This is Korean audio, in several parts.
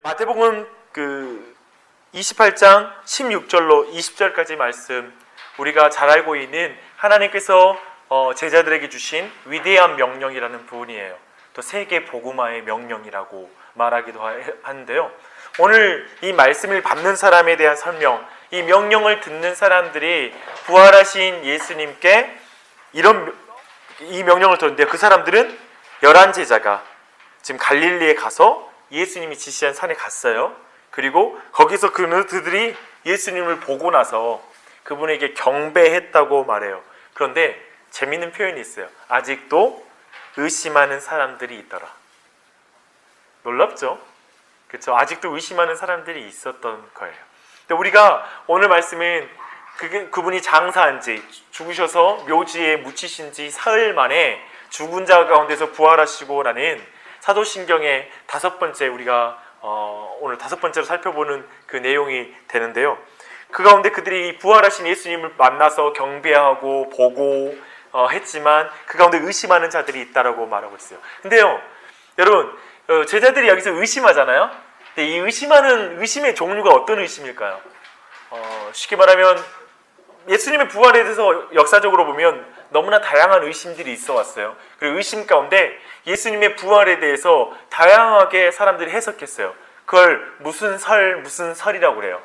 마태복음 28장 16절로 20절까지 말씀, 우리가 잘 알고 있는 하나님께서 제자들에게 주신 위대한 명령이라는 부분이에요. 또 세계 복음화의 명령이라고 말하기도 하는데요. 오늘 이 말씀을 받는 사람에 대한 설명, 이 명령을 듣는 사람들이 부활하신 예수님께 이 명령을 들었는데, 그 사람들은 11제자가 지금 갈릴리에 가서 예수님이 지시한 산에 갔어요. 그리고 거기서 그들이 예수님을 보고 나서 그분에게 경배했다고 말해요. 그런데 재미있는 표현이 있어요. 아직도 의심하는 사람들이 있더라. 놀랍죠? 그렇죠? 아직도 의심하는 사람들이 있었던 거예요. 근데 우리가 오늘 말씀은 그분이 장사한 지, 죽으셔서 묘지에 묻히신 지 사흘 만에 죽은 자 가운데서 부활하시고라는 사도신경의 우리가 오늘 5번째로 살펴보는 그 내용이 되는데요. 그 가운데 그들이 부활하신 예수님을 만나서 경배하고 보고 했지만 그 가운데 의심하는 자들이 있다라고 말하고 있어요. 근데요, 여러분, 제자들이 여기서 의심하잖아요. 근데 이 의심의 종류가 어떤 의심일까요? 쉽게 말하면 예수님의 부활에 대해서 역사적으로 보면 너무나 다양한 의심들이 있어 왔어요. 그리고 의심 가운데 예수님의 부활에 대해서 다양하게 사람들이 해석했어요. 그걸 무슨 설이라고 그래요.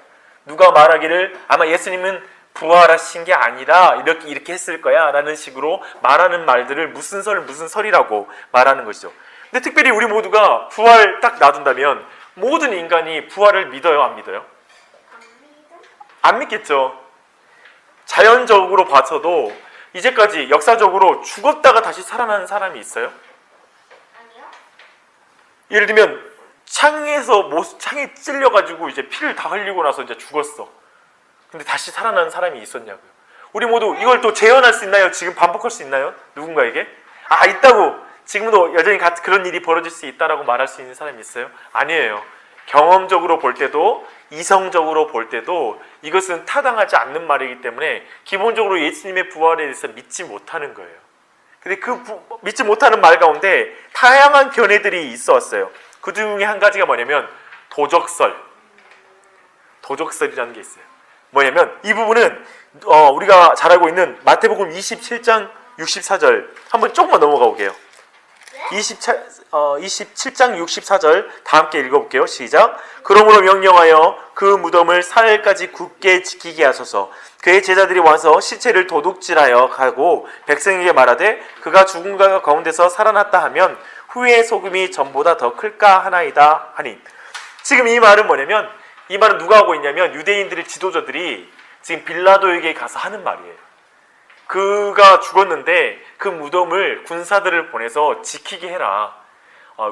누가 말하기를 아마 예수님은 부활하신 게 아니라 이렇게 했을 거야 라는 식으로 말하는 말들을 무슨 설이라고 말하는 것이죠. 근데 특별히 우리 모두가 부활 딱 놔둔다면 모든 인간이 부활을 믿어요, 안 믿어요? 안 믿겠죠. 자연적으로 봐서도 이제까지 역사적으로 죽었다가 다시 살아나는 사람이 있어요? 아니요. 예를 들면 창에 찔려가지고 이제 피를 다 흘리고 나서 이제 죽었어. 근데 다시 살아나는 사람이 있었냐고요. 우리 모두 이걸 또 재현할 수 있나요? 지금 반복할 수 있나요? 누군가에게? 있다고. 지금도 여전히 그런 일이 벌어질 수 있다라고 말할 수 있는 사람이 있어요? 아니에요. 경험적으로 볼 때도 이성적으로 볼 때도 이것은 타당하지 않는 말이기 때문에 기본적으로 예수님의 부활에 대해서 믿지 못하는 거예요. 근데 믿지 못하는 말 가운데 다양한 견해들이 있어 왔어요. 그 중에 한 가지가 뭐냐면 도적설이라는 게 있어요. 뭐냐면 이 부분은 우리가 잘 알고 있는 마태복음 27장 64절 한번 조금만 넘어가 볼게요. 27장 64절 다 함께 읽어볼게요. 시작. 그러므로 명령하여 그 무덤을 사흘까지 굳게 지키게 하소서. 그의 제자들이 와서 시체를 도둑질하여 가고 백성에게 말하되 그가 죽은 가 가운데서 살아났다 하면 후의 소금이 전보다 더 클까 하나이다 하니. 지금 이 말은 뭐냐면, 이 말은 누가 하고 있냐면 유대인들의 지도자들이 지금 빌라도에게 가서 하는 말이에요. 그가 죽었는데 그 무덤을 군사들을 보내서 지키게 해라.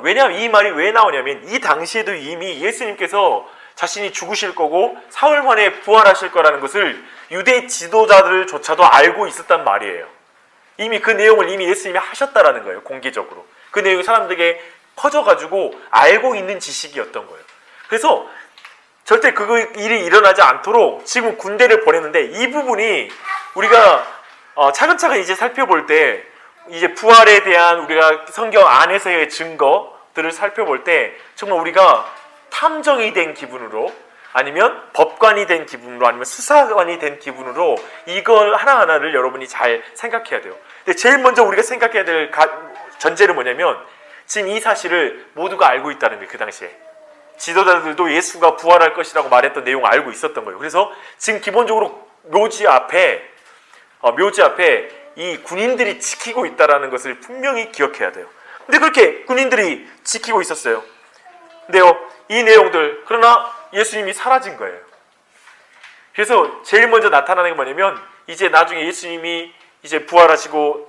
왜냐하면 이 말이 왜 나오냐면 이 당시에도 이미 예수님께서 자신이 죽으실 거고 사흘 만에 부활하실 거라는 것을 유대 지도자들조차도 알고 있었단 말이에요. 이미 그 내용을 예수님이 하셨다라는 거예요. 공개적으로. 그 내용이 사람들에게 퍼져가지고 알고 있는 지식이었던 거예요. 그래서 절대 그 일이 일어나지 않도록 지금 군대를 보냈는데, 이 부분이 우리가 차근차근 이제 살펴볼 때, 이제 부활에 대한 우리가 성경 안에서의 증거들을 살펴볼 때 정말 우리가 탐정이 된 기분으로, 아니면 법관이 된 기분으로, 아니면 수사관이 된 기분으로 이걸 하나하나를 여러분이 잘 생각해야 돼요. 근데 제일 먼저 우리가 생각해야 될 전제는 뭐냐면 지금 이 사실을 모두가 알고 있다는 거예요. 그 당시에 지도자들도 예수가 부활할 것이라고 말했던 내용을 알고 있었던 거예요. 그래서 지금 기본적으로 묘지 앞에 이 군인들이 지키고 있다는 것을 분명히 기억해야 돼요. 근데 그렇게 군인들이 지키고 있었어요. 근데요, 이 내용들, 그러나 예수님이 사라진 거예요. 그래서 제일 먼저 나타나는 게 뭐냐면, 이제 나중에 예수님이 이제 부활하시고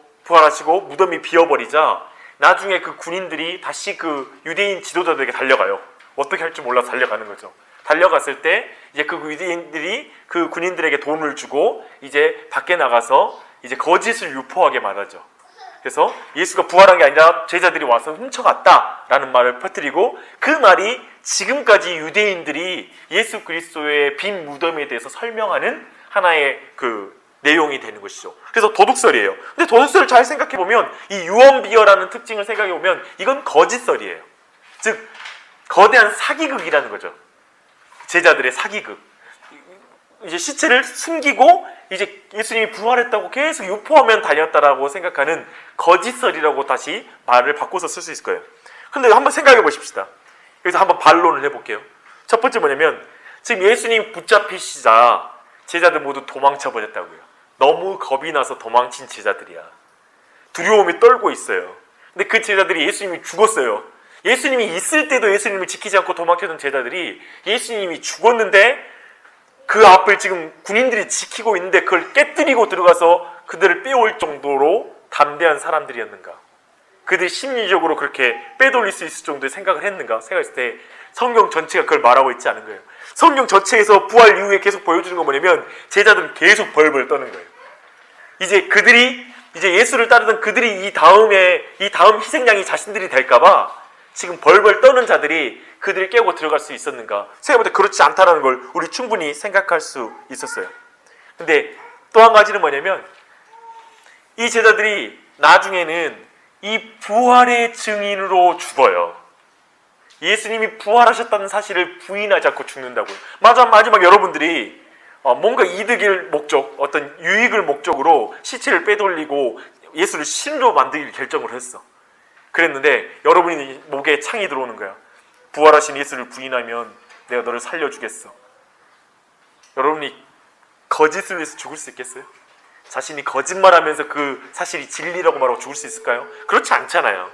무덤이 비어버리자 나중에 그 군인들이 다시 그 유대인 지도자들에게 달려가요. 어떻게 할 줄 몰라서 달려가는 거죠. 달려갔을 때 이제 그 유대인들이 그 군인들에게 돈을 주고 이제 밖에 나가서 이제 거짓을 유포하게 말하죠. 그래서 예수가 부활한 게 아니라 제자들이 와서 훔쳐갔다라는 말을 퍼뜨리고, 그 말이 지금까지 유대인들이 예수 그리스도의 빈 무덤에 대해서 설명하는 하나의 그 내용이 되는 것이죠. 그래서 도둑설이에요. 근데 도둑설을 잘 생각해보면 이 유언비어라는 특징을 생각해보면 이건 거짓설이에요. 즉 거대한 사기극이라는 거죠. 제자들의 사기극. 이제 시체를 숨기고 이제 예수님이 부활했다고 계속 유포하면 다녔다라고 생각하는 거짓설이라고 다시 말을 바꿔서 쓸 수 있을 거예요. 근데 한번 생각해 보십시다. 여기서 한번 반론을 해볼게요. 첫 번째 뭐냐면 지금 예수님 붙잡히시자 제자들 모두 도망쳐 버렸다고요. 너무 겁이 나서 도망친 제자들이야. 두려움에 떨고 있어요. 근데 그 제자들이 예수님이 죽었어요. 예수님이 있을 때도 예수님을 지키지 않고 도망쳤던 제자들이 예수님이 죽었는데 그 앞을 지금 군인들이 지키고 있는데 그걸 깨뜨리고 들어가서 그들을 빼올 정도로 담대한 사람들이었는가? 그들이 심리적으로 그렇게 빼돌릴 수 있을 정도의 생각을 했는가? 생각했을 때 성경 전체가 그걸 말하고 있지 않은 거예요. 성경 전체에서 부활 이후에 계속 보여주는 건 뭐냐면 제자들은 계속 벌벌 떠는 거예요. 이제 그들이 이제 예수를 따르던 그들이 이 다음 희생양이 자신들이 될까봐 지금 벌벌 떠는 자들이 그들을 깨고 들어갈 수 있었는가? 생각보다 그렇지 않다는 걸 우리 충분히 생각할 수 있었어요. 근데 또 한 가지는 뭐냐면 이 제자들이 나중에는 이 부활의 증인으로 죽어요. 예수님이 부활하셨다는 사실을 부인하지 않고 죽는다고요. 마지막 여러분들이 뭔가 이득일 목적, 어떤 유익을 목적으로 시체를 빼돌리고 예수를 신으로 만들기를 결정을 했어. 그랬는데 여러분이 목에 창이 들어오는 거야. 부활하신 예수를 부인하면 내가 너를 살려주겠어. 여러분이 거짓을 위해서 죽을 수 있겠어요? 자신이 거짓말하면서 그 사실이 진리라고 말하고 죽을 수 있을까요? 그렇지 않잖아요.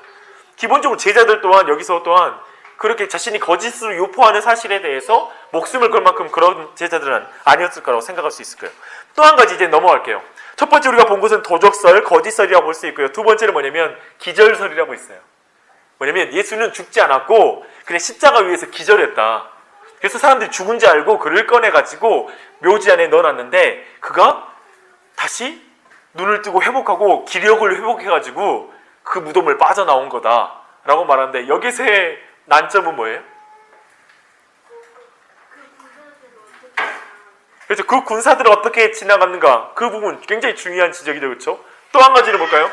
기본적으로 제자들 또한 여기서 또한 그렇게 자신이 거짓으로 유포하는 사실에 대해서 목숨을 걸 만큼 그런 제자들은 아니었을 거라고 생각할 수 있을 거예요. 또 한 가지 이제 넘어갈게요. 첫 번째 우리가 본 것은 도적설, 거짓설이라고 볼 수 있고요. 두 번째는 뭐냐면 기절설이라고 있어요. 뭐냐면 예수는 죽지 않았고 그냥 십자가 위에서 기절했다. 그래서 사람들이 죽은 줄 알고 그를 꺼내가지고 묘지 안에 넣어놨는데 그가 다시 눈을 뜨고 회복하고 기력을 회복해가지고 그 무덤을 빠져나온 거다라고 말하는데 여기서의 난점은 뭐예요? 그래서 그 군사들을 어떻게 지나갔는가 그 부분 굉장히 중요한 지적이죠. 그렇죠? 또 한 가지를 볼까요?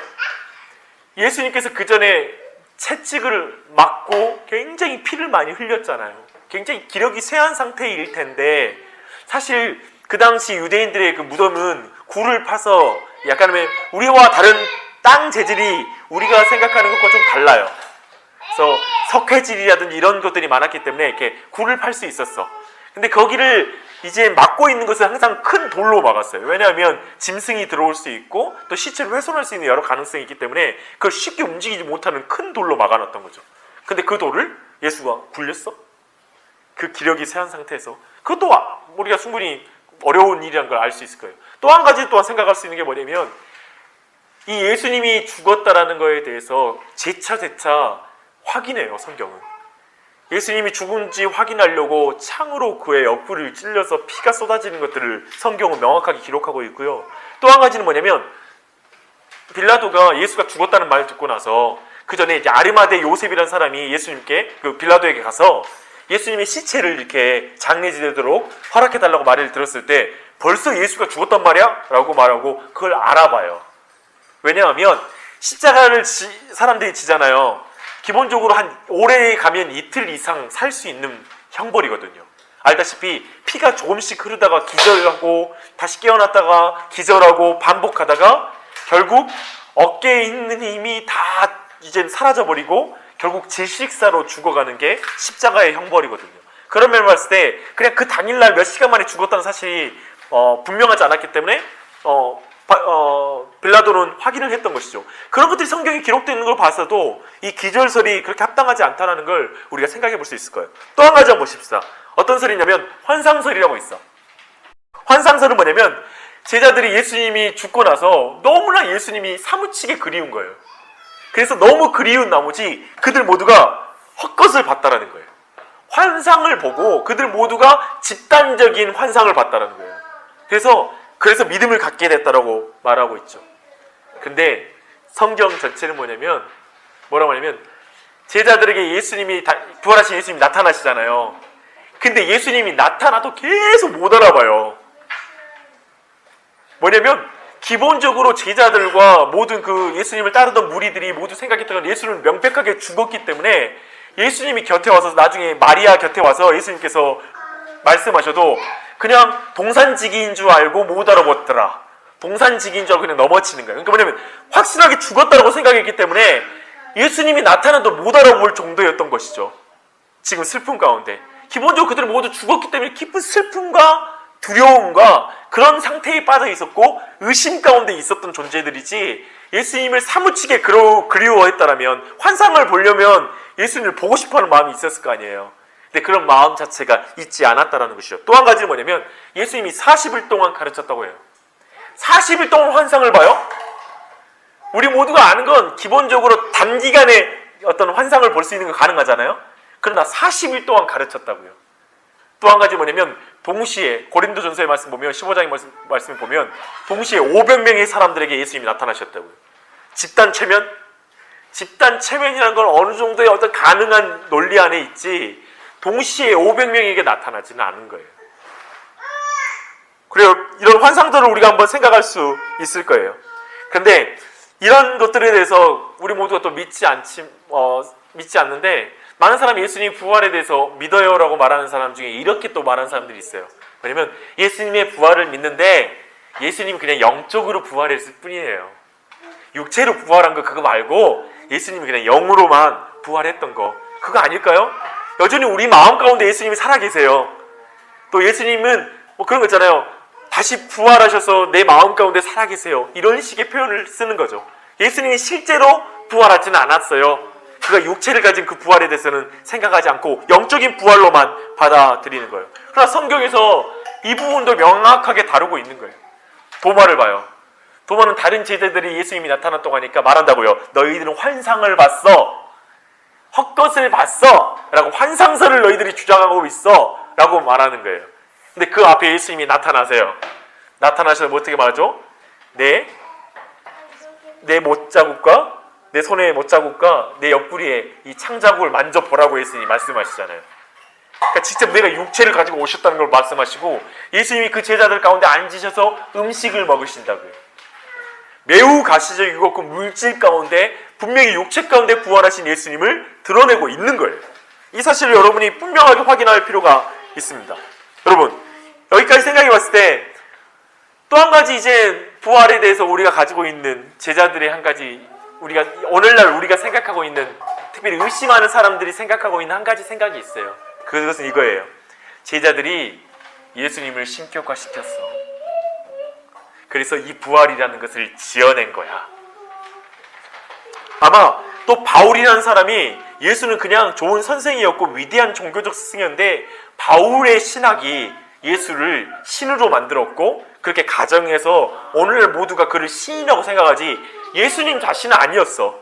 예수님께서 그 전에 채찍을 맞고 굉장히 피를 많이 흘렸잖아요. 굉장히 기력이 쇠한 상태일 텐데 사실 그 당시 유대인들의 그 무덤은 굴을 파서 약간 우리와 다른 땅 재질이 우리가 생각하는 것과 좀 달라요. 그래서 석회질이라든지 이런 것들이 많았기 때문에 이렇게 굴을 팔 수 있었어. 근데 거기를 이제 막고 있는 것은 항상 큰 돌로 막았어요. 왜냐하면 짐승이 들어올 수 있고 또 시체를 훼손할 수 있는 여러 가능성이 있기 때문에 그걸 쉽게 움직이지 못하는 큰 돌로 막아놨던 거죠. 근데 그 돌을 예수가 굴렸어? 그 기력이 쇠한 상태에서. 그것도 우리가 충분히 어려운 일이라는 걸 알 수 있을 거예요. 또 한 가지 또한 생각할 수 있는 게 뭐냐면 이 예수님이 죽었다라는 거에 대해서 재차 확인해요. 성경은. 예수님이 죽은지 확인하려고 창으로 그의 옆구리를 찔려서 피가 쏟아지는 것들을 성경은 명확하게 기록하고 있고요. 또 한 가지는 뭐냐면 빌라도가 예수가 죽었다는 말을 듣고 나서 그 전에 이제 아르마데 요셉이라는 사람이 예수님께 그 빌라도에게 가서 예수님의 시체를 이렇게 장례지되도록 허락해달라고 말을 들었을 때 벌써 예수가 죽었단 말이야? 라고 말하고 그걸 알아봐요. 왜냐하면 십자가를 사람들이 지잖아요. 기본적으로 한 오래 가면 이틀 이상 살 수 있는 형벌이거든요. 알다시피 피가 조금씩 흐르다가 기절하고 다시 깨어났다가 기절하고 반복하다가 결국 어깨에 있는 힘이 다 이제 사라져버리고 결국 질식사로 죽어가는 게 십자가의 형벌이거든요. 그런 면을 봤을 때 그냥 그 당일날 몇 시간 만에 죽었다는 사실이 분명하지 않았기 때문에 빌라도는 확인을 했던 것이죠. 그런 것들이 성경에 기록되어 있는 걸 봐서도 이 기절설이 그렇게 합당하지 않다는 걸 우리가 생각해 볼 수 있을 거예요. 또 한 가지 한번 보십시다. 어떤 설이냐면 환상설이라고 있어. 환상설은 뭐냐면 제자들이 예수님이 죽고 나서 너무나 예수님이 사무치게 그리운 거예요. 그래서 너무 그리운 나머지 그들 모두가 헛것을 봤다라는 거예요. 환상을 보고 그들 모두가 집단적인 환상을 봤다라는 거예요. 그래서 믿음을 갖게 됐다라고 말하고 있죠. 근데 성경 전체는 뭐라고 하냐면 제자들에게 부활하신 예수님이 나타나시잖아요. 근데 예수님이 나타나도 계속 못 알아봐요. 뭐냐면 기본적으로 제자들과 모든 그 예수님을 따르던 무리들이 모두 생각했던 건 예수는 명백하게 죽었기 때문에 예수님이 곁에 와서 나중에 마리아 곁에 와서 예수님께서 말씀하셔도 그냥 동산지기인 줄 알고 못 알아봤더라. 동산지기인 줄 알고 그냥 넘어치는 거예요. 그러니까 뭐냐면 확실하게 죽었다라고 생각했기 때문에 예수님이 나타나도 못 알아볼 정도였던 것이죠. 지금 슬픔 가운데. 기본적으로 그들은 모두 죽었기 때문에 깊은 슬픔과 두려움과 그런 상태에 빠져 있었고 의심 가운데 있었던 존재들이지, 예수님을 사무치게 그리워했다라면, 환상을 보려면 예수님을 보고 싶어하는 마음이 있었을 거 아니에요. 근데 그런 마음 자체가 있지 않았다라는 것이죠. 또 한 가지는 뭐냐면 예수님이 40일 동안 가르쳤다고 해요. 40일 동안 환상을 봐요? 우리 모두가 아는 건 기본적으로 단기간에 어떤 환상을 볼 수 있는 건 가능하잖아요. 그러나 40일 동안 가르쳤다고요. 또 한 가지 뭐냐면 동시에 고린도전서의 말씀 보면 15장의 말씀을 보면 동시에 500명의 사람들에게 예수님이 나타나셨다고요. 집단 체면이라는 건 어느 정도의 어떤 가능한 논리 안에 있지 동시에 500명에게 나타나지는 않은 거예요. 그래요. 이런 환상들을 우리가 한번 생각할 수 있을 거예요. 그런데 이런 것들에 대해서 우리 모두가 또 믿지 않는데, 많은 사람이 예수님 부활에 대해서 믿어요 라고 말하는 사람 중에 이렇게 또 말하는 사람들이 있어요. 왜냐면 예수님의 부활을 믿는데 예수님이 그냥 영적으로 부활했을 뿐이에요. 육체로 부활한 거 그거 말고 예수님이 그냥 영으로만 부활했던 거 그거 아닐까요? 여전히 우리 마음 가운데 예수님이 살아계세요. 또 예수님은 뭐 그런 거 있잖아요. 다시 부활하셔서 내 마음 가운데 살아계세요. 이런 식의 표현을 쓰는 거죠. 예수님이 실제로 부활하지는 않았어요. 그가 육체를 가진 그 부활에 대해서는 생각하지 않고 영적인 부활로만 받아들이는 거예요. 그러나 성경에서 이 부분도 명확하게 다루고 있는 거예요. 도마를 봐요. 도마는 다른 제자들이 예수님이 나타났다고 하니까 말한다고요. 너희들은 환상을 봤어. 헛것을 봤어. 라고 환상설을 너희들이 주장하고 있어. 라고 말하는 거예요. 근데 그 앞에 예수님이 나타나세요. 나타나셔서 뭐 어떻게 말하죠? 내 못자국과 내 손의 못자국과 내 옆구리에 이 창자국을 만져보라고 예수님이 말씀하시잖아요. 그러니까 직접 내가 육체를 가지고 오셨다는 걸 말씀하시고 예수님이 그 제자들 가운데 앉으셔서 음식을 먹으신다고요. 매우 가시적이고 그 물질 가운데 분명히 육체 가운데 부활하신 예수님을 드러내고 있는 거예요. 이 사실을 여러분이 분명하게 확인할 필요가 있습니다. 여러분, 여기까지 생각해 봤을 때 또 한 가지 이제 부활에 대해서 우리가 가지고 있는 제자들의 한 가지, 우리가 오늘날 우리가 생각하고 있는, 특별히 의심하는 사람들이 생각하고 있는 한 가지 생각이 있어요. 그것은 이거예요. 제자들이 예수님을 신격화시켰어. 그래서 이 부활이라는 것을 지어낸 거야. 아마 또 바울이라는 사람이 예수는 그냥 좋은 선생이었고 위대한 종교적 스승이었는데 바울의 신학이 예수를 신으로 만들었고 그렇게 가정해서 오늘날 모두가 그를 신이라고 생각하지 예수님 자신은 아니었어.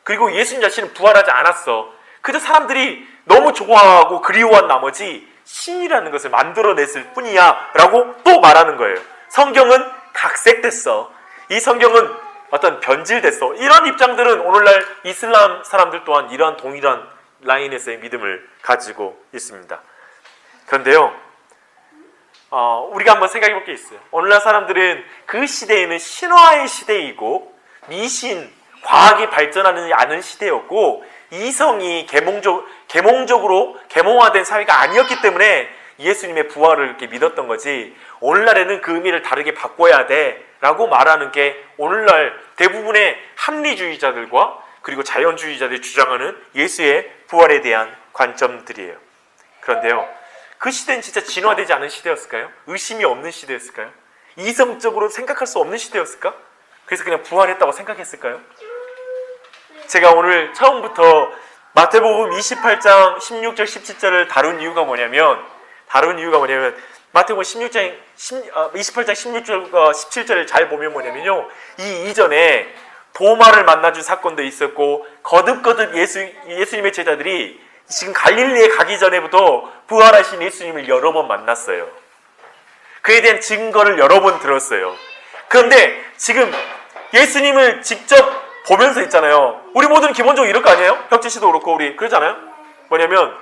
그리고 예수님 자신은 부활하지 않았어. 그저 사람들이 너무 좋아하고 그리워한 나머지 신이라는 것을 만들어냈을 뿐이야 라고 또 말하는 거예요. 성경은 각색됐어. 이 성경은 어떤 변질됐어. 이런 입장들은 오늘날 이슬람 사람들 또한 이러한 동일한 라인에서의 믿음을 가지고 있습니다. 그런데요, 우리가 한번 생각해 볼 게 있어요. 오늘날 사람들은 그 시대에는 신화의 시대이고 미신, 과학이 발전하지 않은 시대였고 이성이 계몽적으로 계몽화된 사회가 아니었기 때문에 예수님의 부활을 이렇게 믿었던 거지, 오늘날에는 그 의미를 다르게 바꿔야 돼 라고 말하는 게 오늘날 대부분의 합리주의자들과 그리고 자연주의자들이 주장하는 예수의 부활에 대한 관점들이에요. 그런데요, 그 시대는 진짜 진화되지 않은 시대였을까요? 의심이 없는 시대였을까요? 이성적으로 생각할 수 없는 시대였을까? 그래서 그냥 부활했다고 생각했을까요? 제가 오늘 처음부터 마태복음 28장 16절 17절을 다룬 이유가 뭐냐면 마태복음 28장 16절과 17절을 잘 보면 뭐냐면요, 이 이전에 도마를 만나준 사건도 있었고 거듭거듭 예수님의 제자들이 지금 갈릴리에 가기 전에부터 부활하신 예수님을 여러 번 만났어요. 그에 대한 증거를 여러 번 들었어요. 그런데 지금 예수님을 직접 보면서 있잖아요. 우리 모두는 기본적으로 이럴 거 아니에요? 혁진 씨도 그렇고 우리 그러잖아요. 뭐냐면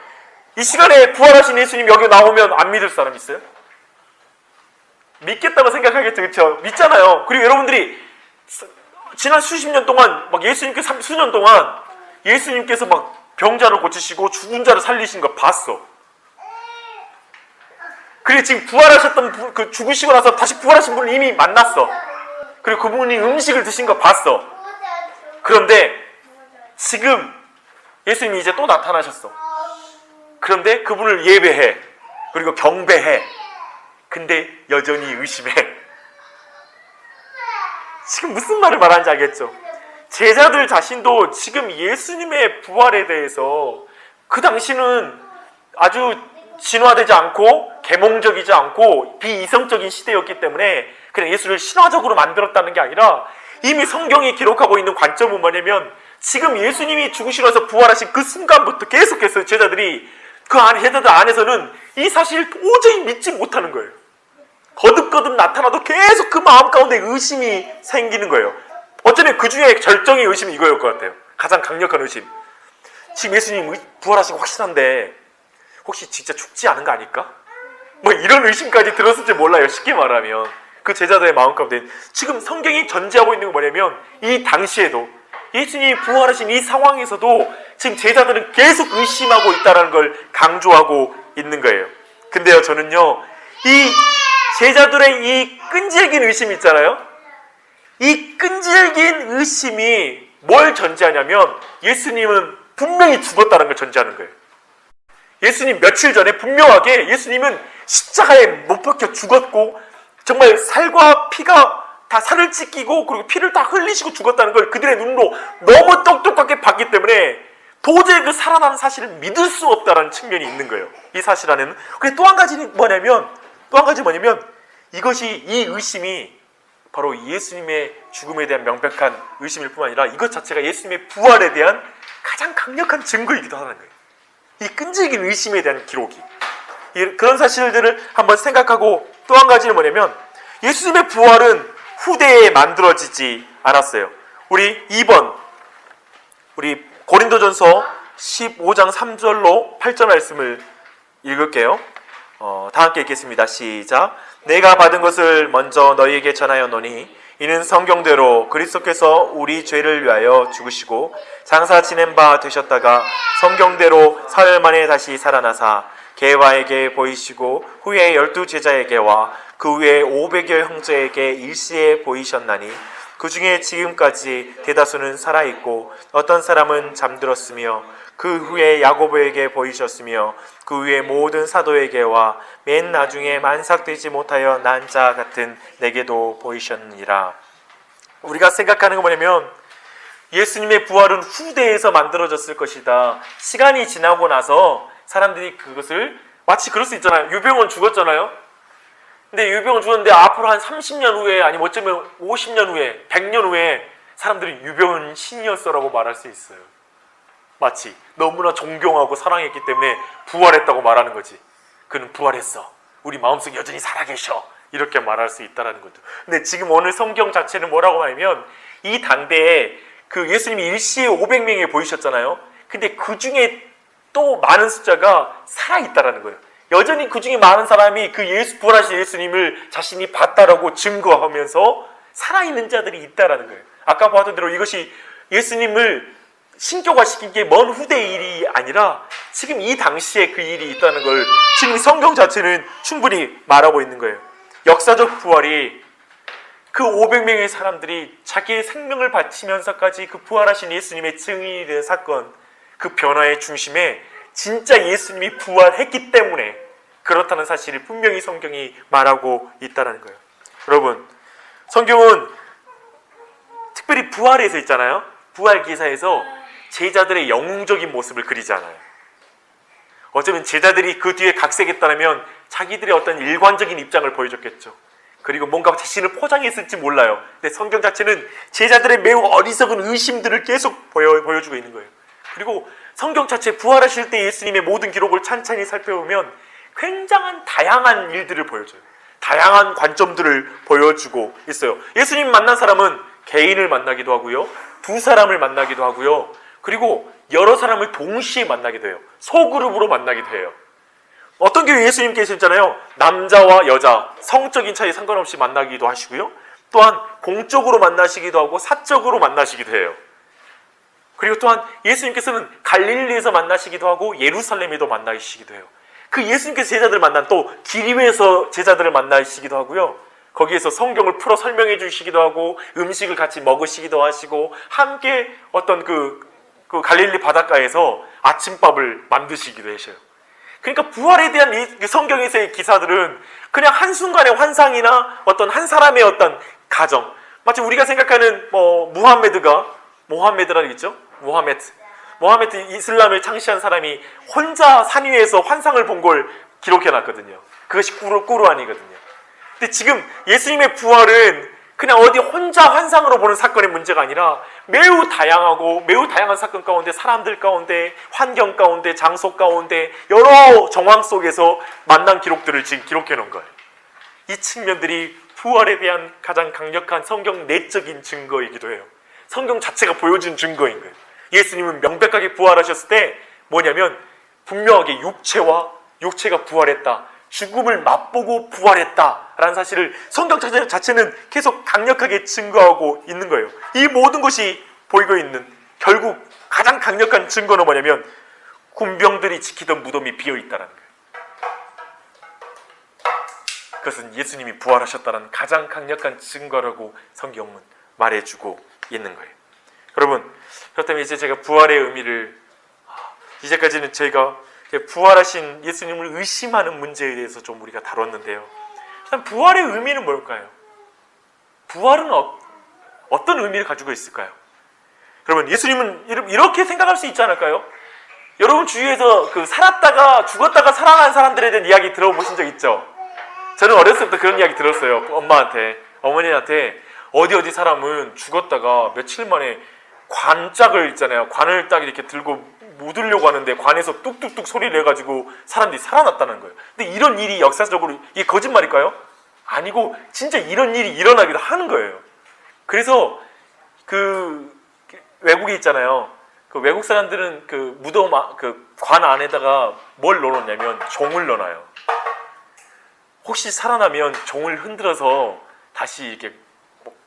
이 시간에 부활하신 예수님 여기 나오면 안 믿을 사람 있어요? 믿겠다고 생각하겠죠. 그렇죠? 믿잖아요. 그리고 여러분들이 지난 수십 년 동안 막 예수님께서 수년 동안 예수님께서 막 병자를 고치시고 죽은 자를 살리신 거 봤어. 그리고 지금 부활하셨던 그 죽으시고 나서 다시 부활하신 분을 이미 만났어. 그리고 그분이 음식을 드신 거 봤어. 그런데 지금 예수님이 이제 또 나타나셨어. 그런데 그분을 예배해. 그리고 경배해. 근데 여전히 의심해. 지금 무슨 말을 말하는지 알겠죠? 제자들 자신도 지금 예수님의 부활에 대해서 그 당시는 아주 진화되지 않고 계몽적이지 않고 비이성적인 시대였기 때문에 그냥 예수를 신화적으로 만들었다는 게 아니라 이미 성경이 기록하고 있는 관점은 뭐냐면 지금 예수님이 죽으시고 나서 부활하신 그 순간부터 계속해서 제자들이 제자들 안에서는 이 사실을 도저히 믿지 못하는 거예요. 거듭거듭 나타나도 계속 그 마음 가운데 의심이 생기는 거예요. 어쩌면 그 중에 절정의 의심이 이거였을 것 같아요. 가장 강력한 의심. 지금 예수님 부활하시고 확실한데 혹시 진짜 죽지 않은 거 아닐까? 뭐 이런 의심까지 들었을지 몰라요. 쉽게 말하면. 그 제자들의 마음 가운데 지금 성경이 전제하고 있는 건 뭐냐면 이 당시에도 예수님이 부활하신 이 상황에서도 지금 제자들은 계속 의심하고 있다는 걸 강조하고 있는 거예요. 근데요, 저는요, 이 제자들의 이 끈질긴 의심 있잖아요. 이 끈질긴 의심이 뭘 전제하냐면 예수님은 분명히 죽었다는 걸 전제하는 거예요. 예수님 며칠 전에 분명하게 예수님은 십자가에 못 박혀 죽었고 정말 살과 피가 다 살을 찢기고 그리고 피를 다 흘리시고 죽었다는 걸 그들의 눈으로 너무 똑똑하게 봤기 때문에 도저히 그 살아나는 사실을 믿을 수 없다는 측면이 있는 거예요. 이 사실 안에는. 그리고 또 한 가지는 뭐냐면 이것이 이 의심이 바로 예수님의 죽음에 대한 명백한 의심일 뿐만 아니라 이것 자체가 예수님의 부활에 대한 가장 강력한 증거이기도 하는 거예요. 이 끈질긴 의심에 대한 기록이. 그런 사실들을 한번 생각하고 또 한 가지는 뭐냐면 예수님의 부활은 후대에 만들어지지 않았어요. 우리 2번 우리 고린도전서 15장 3절로 8절 말씀을 읽을게요. 다 함께 읽겠습니다. 시작. 내가 받은 것을 먼저 너희에게 전하였노니 이는 성경대로 그리스도께서 우리 죄를 위하여 죽으시고 장사 지낸 바 되셨다가 성경대로 사흘 만에 다시 살아나사 게바에게 보이시고 후에 12 제자에게와 그 후에 500여 형제에게 일시에 보이셨나니 그 중에 지금까지 대다수는 살아있고 어떤 사람은 잠들었으며 그 후에 야고보에게 보이셨으며 그 후에 모든 사도에게와 맨 나중에 만삭되지 못하여 난 자 같은 내게도 보이셨느니라. 우리가 생각하는 건 뭐냐면 예수님의 부활은 후대에서 만들어졌을 것이다. 시간이 지나고 나서 사람들이 그것을 마치 그럴 수 있잖아요. 유병원 죽었잖아요. 근데 유병원 죽었는데 앞으로 한 30년 후에 아니면 어쩌면 50년 후에 100년 후에 사람들이 유병원 신이었어라고 말할 수 있어요. 마치 너무나 존경하고 사랑했기 때문에 부활했다고 말하는 거지. 그는 부활했어. 우리 마음속에 여전히 살아계셔. 이렇게 말할 수 있다는 것도. 근데 지금 오늘 성경 자체는 뭐라고 하냐면 이 당대에 그 예수님이 일시에 500명에 보이셨잖아요. 근데 그 중에 또 많은 숫자가 살아있다라는 거예요. 여전히 그 중에 많은 사람이 그 부활하신 예수님을 자신이 봤다라고 증거하면서 살아있는 자들이 있다라는 거예요. 아까 봤던 대로 이것이 예수님을 신격화시킨 게 먼 후대의 일이 아니라 지금 이 당시에 그 일이 있다는 걸 지금 성경 자체는 충분히 말하고 있는 거예요. 역사적 부활이 그 500명의 사람들이 자기의 생명을 바치면서까지 그 부활하신 예수님의 증인이 된 사건, 그 변화의 중심에 진짜 예수님이 부활했기 때문에 그렇다는 사실을 분명히 성경이 말하고 있다는 거예요. 여러분, 성경은 특별히 부활에서 있잖아요. 부활 기사에서 제자들의 영웅적인 모습을 그리지 않아요. 어쩌면 제자들이 그 뒤에 각색했다면 자기들의 어떤 일관적인 입장을 보여줬겠죠. 그리고 뭔가 자신을 포장했을지 몰라요. 근데 성경 자체는 제자들의 매우 어리석은 의심들을 계속 보여주고 있는 거예요. 그리고 성경 자체 부활하실 때 예수님의 모든 기록을 찬찬히 살펴보면 굉장한 다양한 일들을 보여줘요. 다양한 관점들을 보여주고 있어요. 예수님 만난 사람은 개인을 만나기도 하고요. 두 사람을 만나기도 하고요. 그리고 여러 사람을 동시에 만나기도 해요. 소그룹으로 만나기도 해요. 어떤 경우에 예수님께서 있잖아요. 남자와 여자, 성적인 차이 상관없이 만나기도 하시고요. 또한 공적으로 만나시기도 하고 사적으로 만나시기도 해요. 그리고 또한 예수님께서는 갈릴리에서 만나시기도 하고 예루살렘에도 만나시기도 해요. 그 예수님께서 제자들을 만난 또 길 위에서 제자들을 만나시기도 하고요. 거기에서 성경을 풀어 설명해 주시기도 하고 음식을 같이 먹으시기도 하시고 함께 어떤 그 갈릴리 바닷가에서 아침밥을 만드시기도 하셔요. 그러니까 부활에 대한 이 성경에서의 기사들은 그냥 한순간의 환상이나 어떤 한 사람의 어떤 가정, 마치 우리가 생각하는 모하메드라고 있죠? 모하메드 이슬람을 창시한 사람이 혼자 산 위에서 환상을 본 걸 기록해놨거든요. 그것이 꾸르안이거든요. 근데 지금 예수님의 부활은 그냥 어디 혼자 환상으로 보는 사건의 문제가 아니라 매우 다양한 사건 가운데, 사람들 가운데, 환경 가운데, 장소 가운데 여러 정황 속에서 만난 기록들을 지금 기록해 놓은 거예요. 이 측면들이 부활에 대한 가장 강력한 성경 내적인 증거이기도 해요. 성경 자체가 보여준 증거인 거예요. 예수님은 명백하게 부활하셨을 때 뭐냐면 분명하게 육체가 부활했다, 죽음을 맛보고 부활했다라는 사실을 성경 자체는 계속 강력하게 증거하고 있는 거예요. 이 모든 것이 보이고 있는 결국 가장 강력한 증거는 뭐냐면 군병들이 지키던 무덤이 비어있다는 거예요. 그것은 예수님이 부활하셨다는 가장 강력한 증거라고 성경은 말해주고 있는 거예요. 여러분, 그렇다면 이제 제가 부활의 의미를, 이제까지는 저희가 부활하신 예수님을 의심하는 문제에 대해서 좀 우리가 다뤘는데요. 일단 부활의 의미는 뭘까요? 부활은 어떤 의미를 가지고 있을까요? 여러분, 예수님은 이렇게 생각할 수 있지 않을까요? 여러분 주위에서 살았다가 죽었다가 살아난 사람들에 대한 이야기 들어보신 적 있죠? 저는 어렸을 때부터 그런 이야기 들었어요. 어머니한테 어디 사람은 죽었다가 며칠 만에 관짝을 있잖아요. 관을 딱 이렇게 들고 묻으려고 하는데 관에서 뚝뚝뚝 소리를 내가지고 사람들이 살아났다는 거예요. 근데 이런 일이 역사적으로 이게 거짓말일까요? 아니고 진짜 이런 일이 일어나기도 하는 거예요. 그래서 외국에 있잖아요. 외국 사람들은 무덤 관 안에다가 뭘 넣어놓냐면 종을 넣어놔요. 혹시 살아나면 종을 흔들어서 다시 이렇게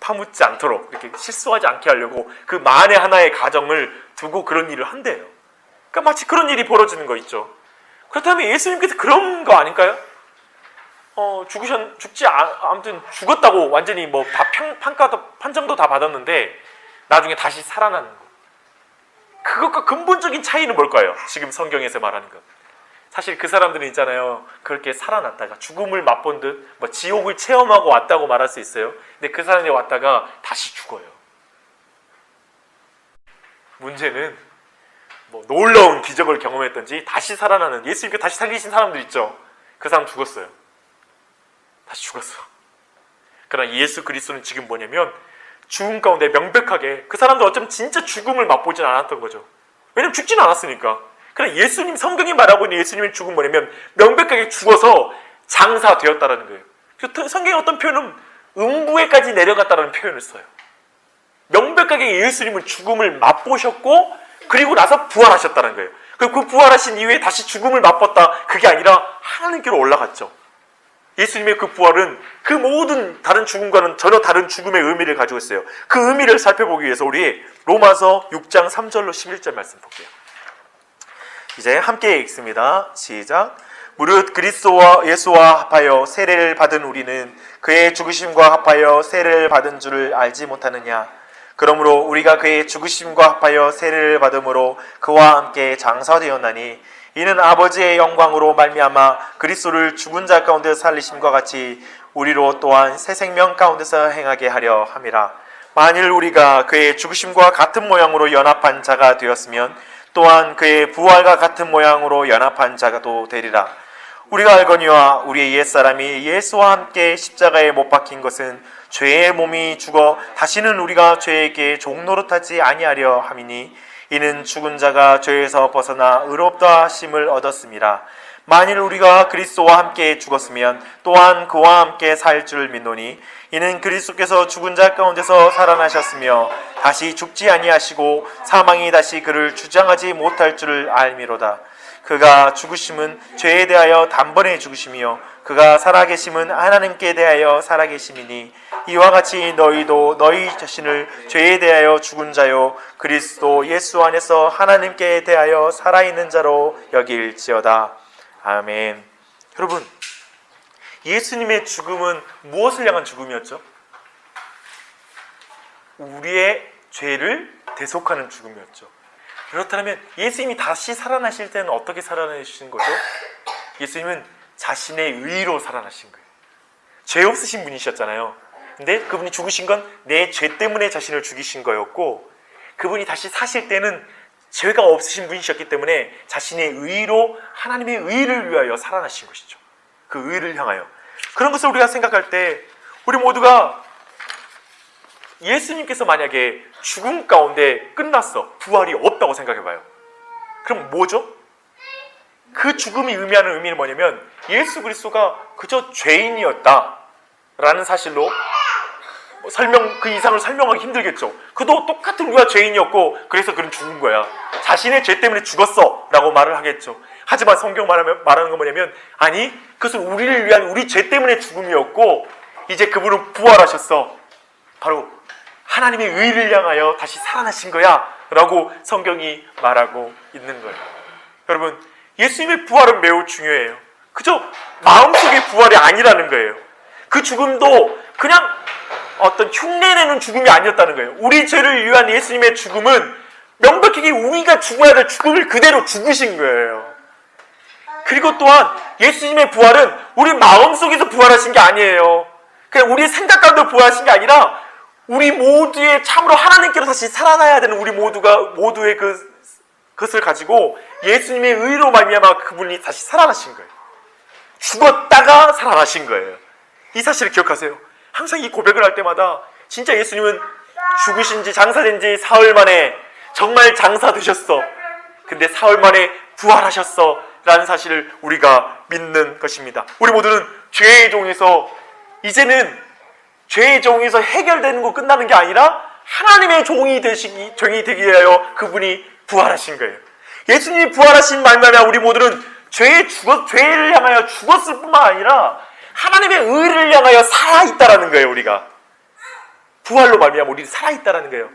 파묻지 않도록, 이렇게 실수하지 않게 하려고 그 만에 하나의 가정을 두고 그런 일을 한대요. 그러니까 마치 그런 일이 벌어지는 거 있죠. 그렇다면 예수님께서 그런 거 아닐까요? 아무튼 죽었다고 완전히 다 판정도 다 받았는데 나중에 다시 살아나는 거. 그것과 근본적인 차이는 뭘까요? 지금 성경에서 말하는 것. 사실 그 사람들은 있잖아요. 그렇게 살아났다가 죽음을 맛본 듯 지옥을 체험하고 왔다고 말할 수 있어요. 근데 그 사람이 왔다가 다시 죽어요. 문제는 놀라운 기적을 경험했던지 다시 살아나는, 예수님께 다시 살리신 사람들 있죠. 그 사람 죽었어요. 다시 죽었어. 그러나 예수 그리스도는 지금 뭐냐면 죽음 가운데 명백하게, 그 사람도 어쩌면 진짜 죽음을 맛보진 않았던 거죠. 왜냐면 죽지는 않았으니까. 그러나 예수님, 성경이 말하고 있는 예수님의 죽음 뭐냐면 명백하게 죽어서 장사되었다라는 거예요. 성경의 어떤 표현은 음부에까지 내려갔다라는 표현을 써요. 명백하게 예수님은 죽음을 맛보셨고 그리고 나서 부활하셨다는 거예요. 그 부활하신 이후에 다시 죽음을 맛봤다, 그게 아니라 하나님께로 올라갔죠. 예수님의 그 부활은 그 모든 다른 죽음과는 전혀 다른 죽음의 의미를 가지고 있어요. 그 의미를 살펴보기 위해서 우리 로마서 6장 3절로 11절 말씀 볼게요. 이제 함께 읽습니다. 시작. 무릇 그리스도와 예수와 합하여 세례를 받은 우리는 그의 죽으심과 합하여 세례를 받은 줄을 알지 못하느냐. 그러므로 우리가 그의 죽으심과 합하여 세례를 받음으로 그와 함께 장사되었나니 이는 아버지의 영광으로 말미암아 그리스도를 죽은 자 가운데 살리심과 같이 우리로 또한 새 생명 가운데서 행하게 하려 함이라. 만일 우리가 그의 죽으심과 같은 모양으로 연합한 자가 되었으면 또한 그의 부활과 같은 모양으로 연합한 자가도 되리라. 우리가 알거니와 우리의 옛사람이 예수와 함께 십자가에 못 박힌 것은 죄의 몸이 죽어 다시는 우리가 죄에게 종노릇하지 아니하려 함이니 이는 죽은 자가 죄에서 벗어나 의롭다 하심을 얻었음이라. 만일 우리가 그리스도와 함께 죽었으면 또한 그와 함께 살 줄 믿노니 이는 그리스도께서 죽은 자 가운데서 살아나셨으며 다시 죽지 아니하시고 사망이 다시 그를 주장하지 못할 줄을 알미로다. 그가 죽으심은 죄에 대하여 단번에 죽으심이요 그가 살아계심은 하나님께 대하여 살아계심이니 이와 같이 너희도 너희 자신을 죄에 대하여 죽은 자요 그리스도 예수 안에서 하나님께 대하여 살아있는 자로 여길지어다. 아멘. 여러분, 예수님의 죽음은 무엇을 향한 죽음이었죠? 우리의 죄를 대속하는 죽음이었죠. 그렇다면 예수님이 다시 살아나실 때는 어떻게 살아나신 거죠? 예수님은 자신의 의로 살아나신 거예요. 죄 없으신 분이셨잖아요. 근데 그분이 죽으신 건 내 죄 때문에 자신을 죽이신 거였고, 그분이 다시 사실 때는 죄가 없으신 분이셨기 때문에 자신의 의로 하나님의 의를 위하여 살아나신 것이죠. 그 의를 향하여. 그런 것을 우리가 생각할 때 우리 모두가 예수님께서 만약에 죽음 가운데 끝났어, 부활이 없다고 생각해봐요. 그럼 뭐죠? 그 죽음이 의미하는 의미는 뭐냐면 예수 그리스도가 그저 죄인이었다라는 사실로 그 이상을 설명하기 힘들겠죠. 그도 똑같은 우리가 죄인이었고 그래서 그는 죽은 거야. 자신의 죄 때문에 죽었어 라고 말을 하겠죠. 하지만 성경 말하는 건 뭐냐면 아니, 그것은 우리를 위한 우리 죄 때문에 죽음이었고 이제 그분은 부활하셨어. 바로 하나님의 의를 향하여 다시 살아나신 거야 라고 성경이 말하고 있는 거예요. 여러분, 예수님의 부활은 매우 중요해요. 그저 마음속의 부활이 아니라는 거예요. 그 죽음도 그냥 어떤 흉내내는 죽음이 아니었다는 거예요. 우리 죄를 위한 예수님의 죽음은 명백하게 우리가 죽어야 될 죽음을 그대로 죽으신 거예요. 그리고 또한 예수님의 부활은 우리 마음속에서 부활하신 게 아니에요. 그냥 우리의 생각 가운데 부활하신 게 아니라 우리 모두의 참으로 하나님께로 다시 살아나야 되는 우리 모두의 그것을 가지고 예수님의 의로 말미암아 그분이 다시 살아나신 거예요. 죽었다가 살아나신 거예요. 이 사실을 기억하세요. 항상 이 고백을 할 때마다 진짜 예수님은 죽으신 지 장사된 지 사흘 만에 정말 장사되셨어. 근데 사흘 만에 부활하셨어 라는 사실을 우리가 믿는 것입니다. 우리 모두는 죄의 종에서 이제는 죄의 종에서 해결되는 거 끝나는 게 아니라 하나님의 종이 되기 위하여 그분이 부활하신 거예요. 예수님이 부활하신 말미암아 우리 모두는 죄를 향하여 죽었을 뿐만 아니라 하나님의 의를 향하여 살아있다라는 거예요. 우리가 부활로 말미암아 우리 살아있다라는 거예요.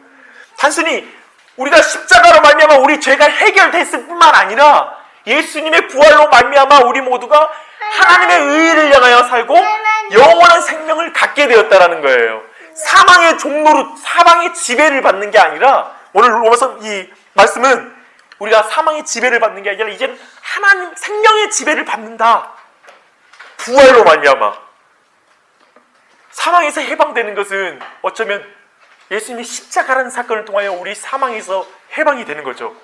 단순히 우리가 십자가로 말미암아 우리 죄가 해결됐을 뿐만 아니라 예수님의 부활로 말미암아 우리 모두가 하나님의 의를 향하여 살고 영원한 생명을 갖게 되었다라는 거예요. 사망의 종로로 사망의 지배를 받는 게 아니라 오늘 로마서 이 말씀은 우리가 사망의 지배를 받는 게 아니라 이제는 하나님 생명의 지배를 받는다. 부활로 말미암아 사망에서 해방되는 것은 어쩌면 예수님의 십자가라는 사건을 통하여 우리 사망에서 해방이 되는 거죠.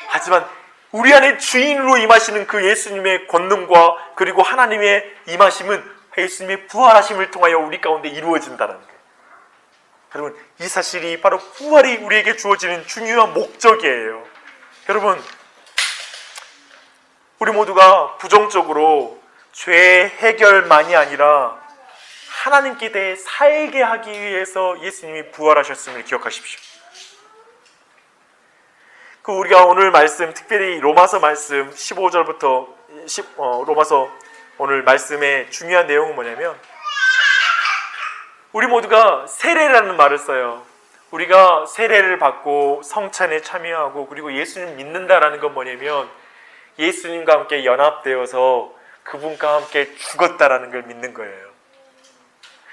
하지만 우리 안에 주인으로 임하시는 그 예수님의 권능과 그리고 하나님의 임하심은 예수님의 부활하심을 통하여 우리 가운데 이루어진다는 거예요. 여러분, 이 사실이 바로 부활이 우리에게 주어지는 중요한 목적이에요. 여러분, 우리 모두가 부정적으로 죄 해결만이 아니라 하나님께 대해 살게 하기 위해서 예수님이 부활하셨음을 기억하십시오. 우리가 오늘 말씀, 특별히 로마서 말씀 15절부터 로마서 오늘 말씀의 중요한 내용은 뭐냐면 우리 모두가 세례라는 말을 써요. 우리가 세례를 받고 성찬에 참여하고 그리고 예수님 믿는다라는 건 뭐냐면 예수님과 함께 연합되어서 그분과 함께 죽었다라는 걸 믿는 거예요.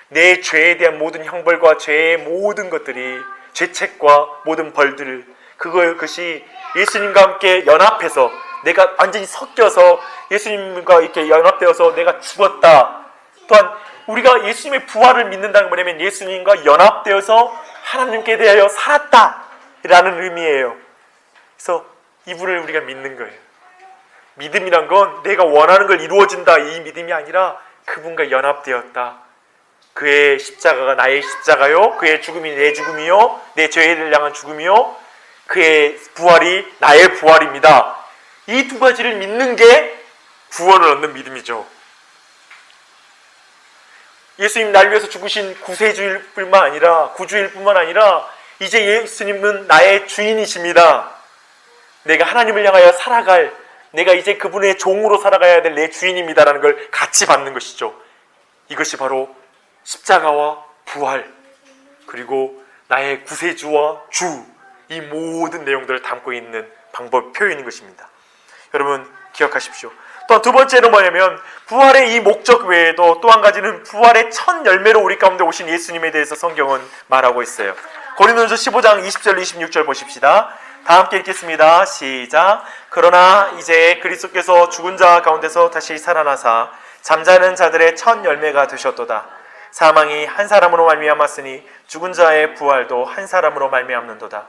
내 죄에 대한 모든 형벌과 죄의 모든 것들이 죄책과 모든 벌들 그것이 예수님과 함께 연합해서 내가 완전히 섞여서 예수님과 이렇게 연합되어서 내가 죽었다. 또한 우리가 예수님의 부활을 믿는다는 건 뭐냐면 예수님과 연합되어서 하나님께 대하여 살았다라는 의미예요. 그래서 이분을 우리가 믿는 거예요. 믿음이란 건 내가 원하는 걸 이루어진다 이 믿음이 아니라 그분과 연합되었다. 그의 십자가가 나의 십자가요, 그의 죽음이 내 죽음이요, 내 죄를 향한 죽음이요, 그의 부활이 나의 부활입니다. 이 두 가지를 믿는 게 구원을 얻는 믿음이죠. 예수님 날 위해서 죽으신 구세주일 뿐만 아니라 이제 예수님은 나의 주인이십니다. 내가 하나님을 향하여 살아갈, 내가 이제 그분의 종으로 살아가야 될 내 주인입니다라는 걸 같이 받는 것이죠. 이것이 바로 십자가와 부활, 그리고 나의 구세주와 주, 이 모든 내용들을 담고 있는 방법, 표현인 것입니다. 여러분 기억하십시오. 또한 두 번째는 뭐냐면 부활의 이 목적 외에도 또 한 가지는 부활의 첫 열매로 우리 가운데 오신 예수님에 대해서 성경은 말하고 있어요. 고린도전서 15장 20절 26절 보십시다. 다 함께 읽겠습니다. 시작. 그러나 이제 그리스도께서 죽은 자 가운데서 다시 살아나사 잠자는 자들의 첫 열매가 되셨도다. 사망이 한 사람으로 말미암았으니 죽은 자의 부활도 한 사람으로 말미암는도다.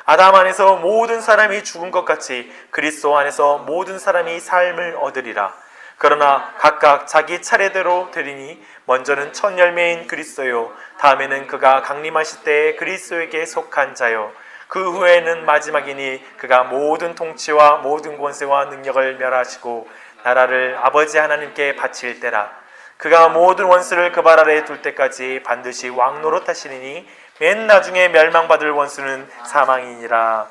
아담 안에서 모든 사람이 죽은 것 같이 그리스도 안에서 모든 사람이 삶을 얻으리라. 그러나 각각 자기 차례대로 되리니 먼저는 첫 열매인 그리스도요, 다음에는 그가 강림하실 때에 그리스도에게 속한 자요, 그 후에는 마지막이니 그가 모든 통치와 모든 권세와 능력을 멸하시고 나라를 아버지 하나님께 바칠 때라. 그가 모든 원수를 그 발 아래에 둘 때까지 반드시 왕노릇하시리니 맨 나중에 멸망받을 원수는 사망이니라.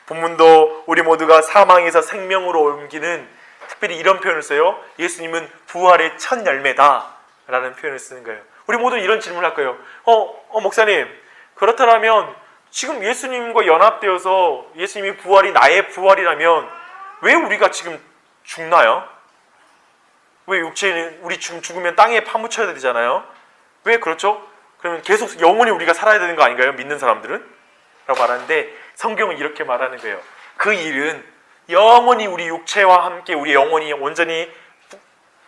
본문도 우리 모두가 사망에서 생명으로 옮기는, 특별히 이런 표현을 써요. 예수님은 부활의 첫 열매다 라는 표현을 쓰는 거예요. 우리 모두 이런 질문을 할 거예요. 목사님, 그렇다면 지금 예수님과 연합되어서 예수님이 부활이 나의 부활이라면 왜 우리가 지금 죽나요? 왜 육체는 우리 지금 죽으면 땅에 파묻혀야 되잖아요. 왜 그렇죠? 그러면 계속 영원히 우리가 살아야 되는 거 아닌가요? 믿는 사람들은? 라고 말하는데 성경은 이렇게 말하는 거예요. 그 일은 영원히 우리 육체와 함께 우리 영혼이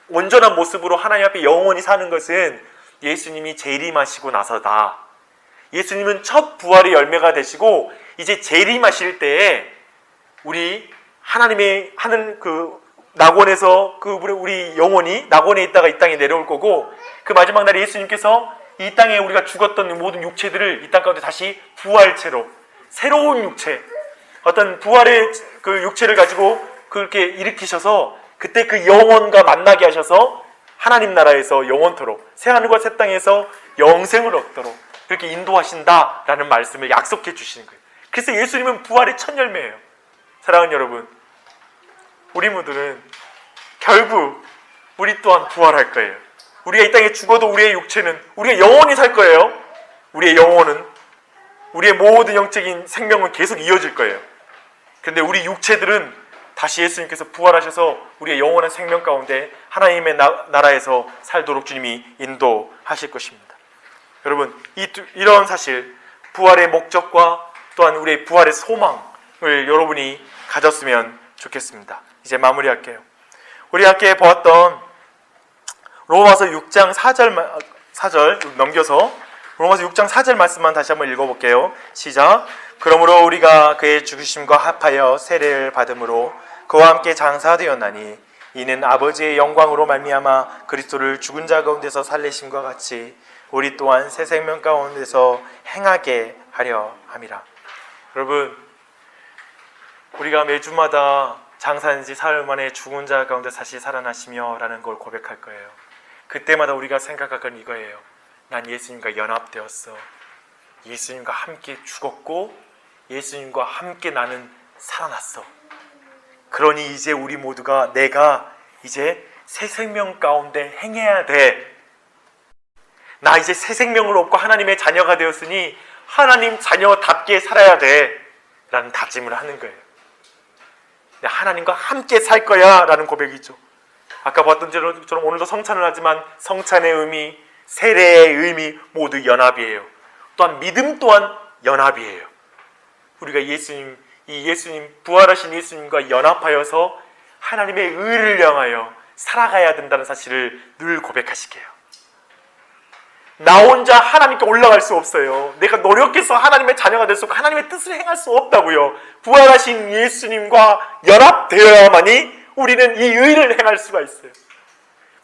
온전한 모습으로 하나님 앞에 영원히 사는 것은 예수님이 재림하시고 나서다. 예수님은 첫 부활의 열매가 되시고 이제 재림하실 때에 우리 하나님의 하늘 낙원에서 우리 영혼이 낙원에 있다가 이 땅에 내려올 거고, 그 마지막 날에 예수님께서 이 땅에 우리가 죽었던 모든 육체들을 이 땅 가운데 다시 부활체로 새로운 육체, 어떤 부활의 그 육체를 가지고 그렇게 일으키셔서 그때 그 영혼과 만나게 하셔서 하나님 나라에서 영원토록 새하늘과 새 땅에서 영생을 얻도록 그렇게 인도하신다라는 말씀을 약속해 주시는 거예요. 그래서 예수님은 부활의 첫 열매예요. 사랑하는 여러분, 우리 모두는 결국 우리 또한 부활할 거예요. 우리가 이 땅에 죽어도 우리의 육체는 우리가 영원히 살 거예요. 우리의 영혼은, 우리의 모든 영적인 생명은 계속 이어질 거예요. 그런데 우리 육체들은 다시 예수님께서 부활하셔서 우리의 영원한 생명 가운데 하나님의 나라에서 살도록 주님이 인도하실 것입니다. 여러분, 이런 사실, 부활의 목적과 또한 우리의 부활의 소망을 여러분이 가졌으면 좋겠습니다. 이제 마무리할게요. 우리 함께 보았던 로마서 6장 4절 넘겨서 로마서 6장 4절 말씀만 다시 한번 읽어볼게요. 시작. 그러므로 우리가 그의 죽으심과 합하여 세례를 받음으로 그와 함께 장사되었나니 이는 아버지의 영광으로 말미암아 그리스도를 죽은 자 가운데서 살리심과 같이 우리 또한 새 생명 가운데서 행하게 하려 함이라. 여러분, 우리가 매주마다 장사한 지 사흘 만에 죽은 자 가운데 다시 살아나시며 라는 걸 고백할 거예요. 그때마다 우리가 생각할 건 이거예요. 난 예수님과 연합되었어. 예수님과 함께 죽었고 예수님과 함께 나는 살아났어. 그러니 이제 우리 모두가 내가 이제 새 생명 가운데 행해야 돼. 나 이제 새 생명을 얻고 하나님의 자녀가 되었으니 하나님 자녀답게 살아야 돼 라는 다짐을 하는 거예요. 하나님과 함께 살 거야 라는 고백이죠. 아까 봤던 것처럼 오늘도 성찬을 하지만 성찬의 의미, 세례의 의미 모두 연합이에요. 또한 믿음 또한 연합이에요. 우리가 예수님 부활하신 예수님과 연합하여서 하나님의 의를 향하여 살아가야 된다는 사실을 늘 고백하시게요. 나 혼자 하나님께 올라갈 수 없어요. 내가 노력해서 하나님의 자녀가 될 수 없고 하나님의 뜻을 행할 수 없다고요. 부활하신 예수님과 연합되어야만이 우리는 이 의를 행할 수가 있어요.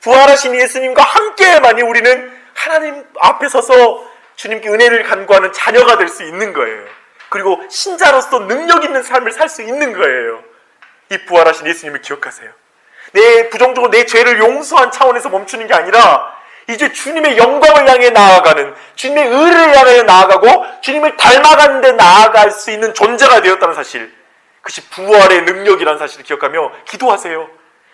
부활하신 예수님과 함께만이 우리는 하나님 앞에 서서 주님께 은혜를 간구하는 자녀가 될 수 있는 거예요. 그리고 신자로서 능력 있는 삶을 살 수 있는 거예요. 이 부활하신 예수님을 기억하세요. 내 부정적으로 내 죄를 용서한 차원에서 멈추는 게 아니라 이제 주님의 영광을 향해 나아가는, 주님의 의를 향해 나아가고 주님을 닮아가는 데 나아갈 수 있는 존재가 되었다는 사실, 그것이 부활의 능력이라는 사실을 기억하며 기도하세요.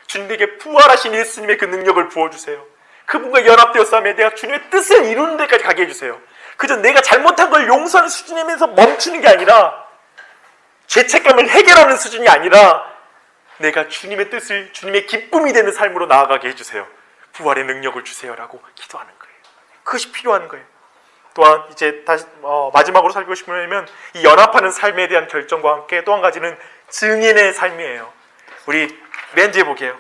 주님에게 부활하신 예수님의 그 능력을 부어주세요. 그분과 연합되어 싸움에 내가 주님의 뜻을 이루는 데까지 가게 해주세요. 그저 내가 잘못한 걸 용서하는 수준이면서 멈추는 게 아니라, 죄책감을 해결하는 수준이 아니라 내가 주님의 뜻을, 주님의 기쁨이 되는 삶으로 나아가게 해주세요. 부활의 능력을 주세요라고 기도하는 거예요. 그것이 필요한 거예요. 또한 이제 다시 마지막으로 살고 싶으면 이 연합하는 삶에 대한 결정과 함께 또 한 가지는 증인의 삶이에요. 우리 맨 뒤에 볼게요.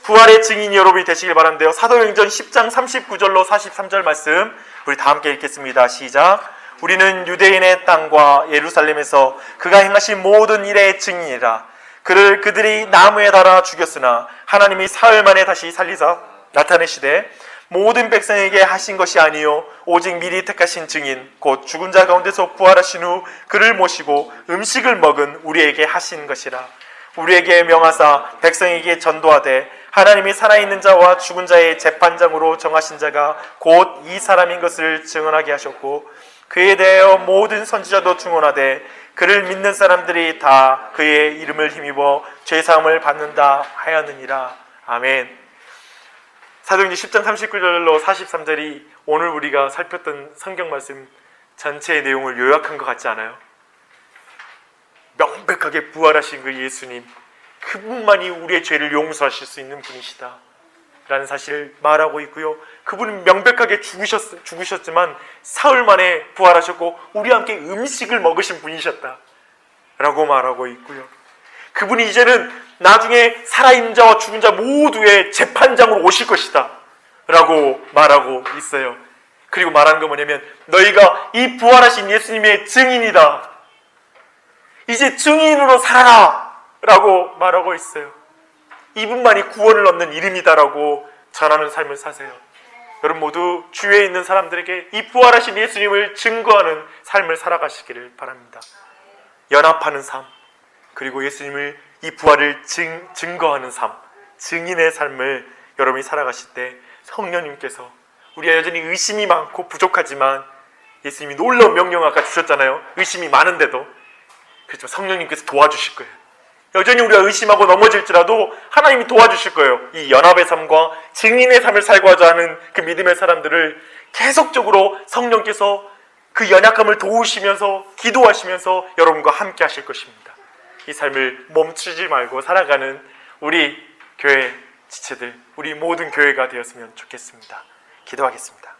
부활의 증인 여러분이 되시길 바라는데요. 사도행전 10장 39절로 43절 말씀 우리 다 함께 읽겠습니다. 시작. 우리는 유대인의 땅과 예루살렘에서 그가 행하신 모든 일의 증인이라. 그들이 나무에 달아 죽였으나 하나님이 사흘 만에 다시 살리사 나타내시되 모든 백성에게 하신 것이 아니요 오직 미리 택하신 증인 곧 죽은 자 가운데서 부활하신 후 그를 모시고 음식을 먹은 우리에게 하신 것이라. 우리에게 명하사 백성에게 전도하되 하나님이 살아있는 자와 죽은 자의 재판장으로 정하신 자가 곧 이 사람인 것을 증언하게 하셨고 그에 대하여 모든 선지자도 증언하되 그를 믿는 사람들이 다 그의 이름을 힘입어 죄사함을 받는다 하였느니라. 아멘. 사도행전 10장 39절로 43절이 오늘 우리가 살폈던 성경 말씀 전체의 내용을 요약한 것 같지 않아요? 명백하게 부활하신 그 예수님, 그분만이 우리의 죄를 용서하실 수 있는 분이시다 라는 사실을 말하고 있고요. 그분은 명백하게 죽으셨지만 사흘 만에 부활하셨고 우리와 함께 음식을 먹으신 분이셨다 라고 말하고 있고요. 그분이 이제는 나중에 살아있는 자와 죽은 자 모두의 재판장으로 오실 것이다 라고 말하고 있어요. 그리고 말하는 건 뭐냐면 너희가 이 부활하신 예수님의 증인이다, 이제 증인으로 살아라 라고 말하고 있어요. 이분만이 구원을 얻는 이름이다 라고 전하는 삶을 사세요. 여러분 모두 주위에 있는 사람들에게 이 부활하신 예수님을 증거하는 삶을 살아가시기를 바랍니다. 연합하는 삶, 그리고 예수님을 이 부활을 증거하는 삶, 증인의 삶을 여러분이 살아가실 때 성령님께서, 우리가 여전히 의심이 많고 부족하지만 예수님이 놀라운 명령 아까 주셨잖아요. 의심이 많은데도. 그렇죠. 성령님께서 도와주실 거예요. 여전히 우리가 의심하고 넘어질지라도 하나님이 도와주실 거예요. 이 연합의 삶과 증인의 삶을 살고자 하는 그 믿음의 사람들을 계속적으로 성령께서 그 연약함을 도우시면서 기도하시면서 여러분과 함께 하실 것입니다. 이 삶을 멈추지 말고 살아가는 우리 교회 지체들, 우리 모든 교회가 되었으면 좋겠습니다. 기도하겠습니다.